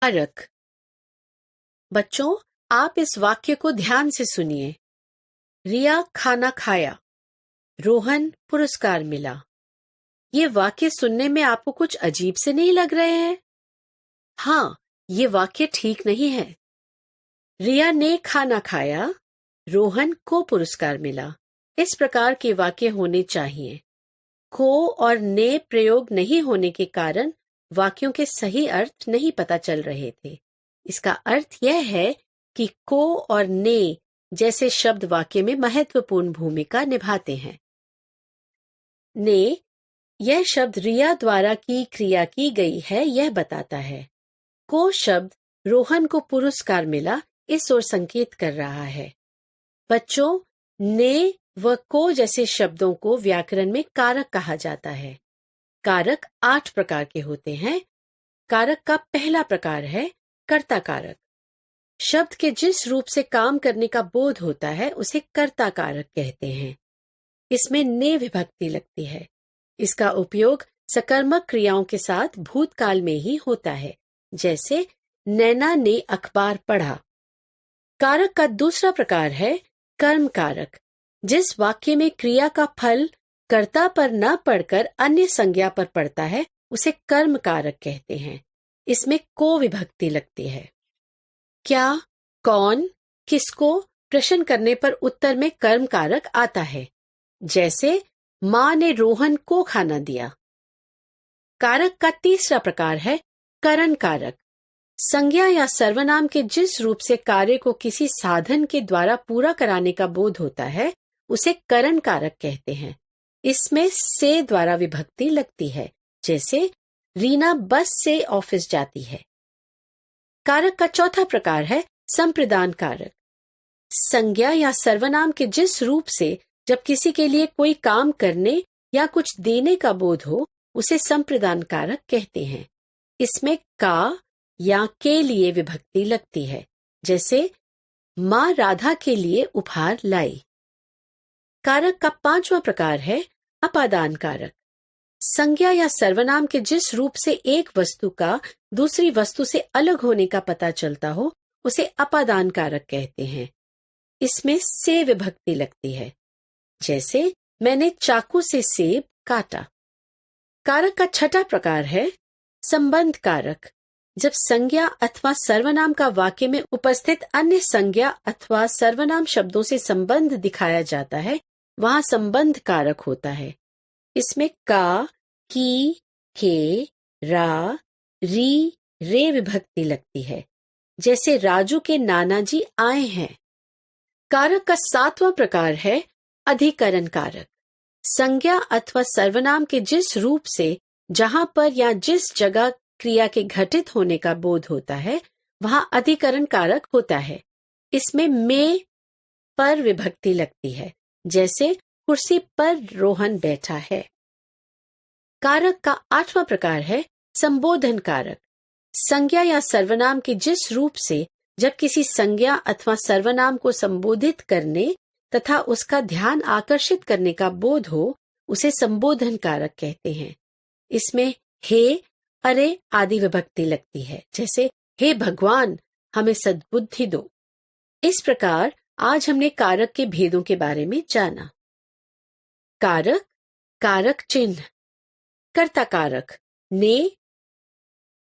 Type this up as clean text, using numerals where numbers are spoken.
कारक। बच्चों, आप इस वाक्य को ध्यान से सुनिए। रिया खाना खाया, रोहन पुरस्कार मिला। ये वाक्य सुनने में आपको कुछ अजीब से नहीं लग रहे हैं? हाँ, ये वाक्य ठीक नहीं है। रिया ने खाना खाया, रोहन को पुरस्कार मिला। इस प्रकार के वाक्य होने चाहिए। को और ने प्रयोग नहीं होने के कारण वाक्यों के सही अर्थ नहीं पता चल रहे थे। इसका अर्थ यह है कि को और ने जैसे शब्द वाक्य में महत्वपूर्ण भूमिका निभाते हैं। ने, यह शब्द रिया द्वारा की क्रिया की गई है, यह बताता है। को शब्द रोहन को पुरस्कार मिला, इस ओर संकेत कर रहा है। बच्चों, ने व को जैसे शब्दों को व्याकरण में कारक कहा जाता है। कारक 8 प्रकार के होते हैं। कारक का पहला प्रकार है कर्ता कारक। शब्द के जिस रूप से काम करने का बोध होता है उसे कर्ता कारक कहते हैं। इसमें ने विभक्ति लगती है। इसका उपयोग सकर्मक क्रियाओं के साथ भूतकाल में ही होता है, जैसे नैना ने अखबार पढ़ा। कारक का दूसरा प्रकार है कर्म कारक। जिस वाक्य में क्रिया का फल कर्ता पर न पड़कर अन्य संज्ञा पर पड़ता है उसे कर्म कारक कहते हैं। इसमें को विभक्ति लगती है। क्या, कौन, किसको प्रश्न करने पर उत्तर में कर्म कारक आता है, जैसे माँ ने रोहन को खाना दिया। कारक का तीसरा प्रकार है करण कारक। संज्ञा या सर्वनाम के जिस रूप से कार्य को किसी साधन के द्वारा पूरा कराने का बोध होता है उसे करण कारक कहते हैं। इसमें से द्वारा विभक्ति लगती है, जैसे रीना बस से ऑफिस जाती है। कारक का चौथा प्रकार है संप्रदान कारक। संज्ञा या सर्वनाम के जिस रूप से जब किसी के लिए कोई काम करने या कुछ देने का बोध हो उसे संप्रदान कारक कहते हैं। इसमें का या के लिए विभक्ति लगती है, जैसे माँ राधा के लिए उपहार लाई। कारक का पांचवा प्रकार है अपादान कारक। संज्ञा या सर्वनाम के जिस रूप से एक वस्तु का दूसरी वस्तु से अलग होने का पता चलता हो उसे अपादान कारक कहते हैं। इसमें से विभक्ति लगती है, जैसे मैंने चाकू से सेब काटा। कारक का छठा प्रकार है संबंध कारक। जब संज्ञा अथवा सर्वनाम का वाक्य में उपस्थित अन्य संज्ञा अथवा सर्वनाम शब्दों से संबंध दिखाया जाता है वहां संबंध कारक होता है। इसमें का, की, के, रा, री, रे विभक्ति लगती है, जैसे राजू के नाना जी आए हैं। कारक का सातवां प्रकार है अधिकरण कारक। संज्ञा अथवा सर्वनाम के जिस रूप से जहां पर या जिस जगह क्रिया के घटित होने का बोध होता है वहां अधिकरण कारक होता है। इसमें में पर विभक्ति लगती है, जैसे कुर्सी पर रोहन बैठा है। कारक का आठवां प्रकार है संबोधन कारक। संज्ञा या सर्वनाम के जिस रूप से जब किसी संज्ञा अथवा सर्वनाम को संबोधित करने तथा उसका ध्यान आकर्षित करने का बोध हो उसे संबोधन कारक कहते हैं। इसमें हे, अरे आदि विभक्ति लगती है, जैसे हे भगवान हमें सद्बुद्धि दो। इस प्रकार आज हमने कारक के भेदों के बारे में जाना। कारक, कारक चिन्ह, कर्ता कारक ने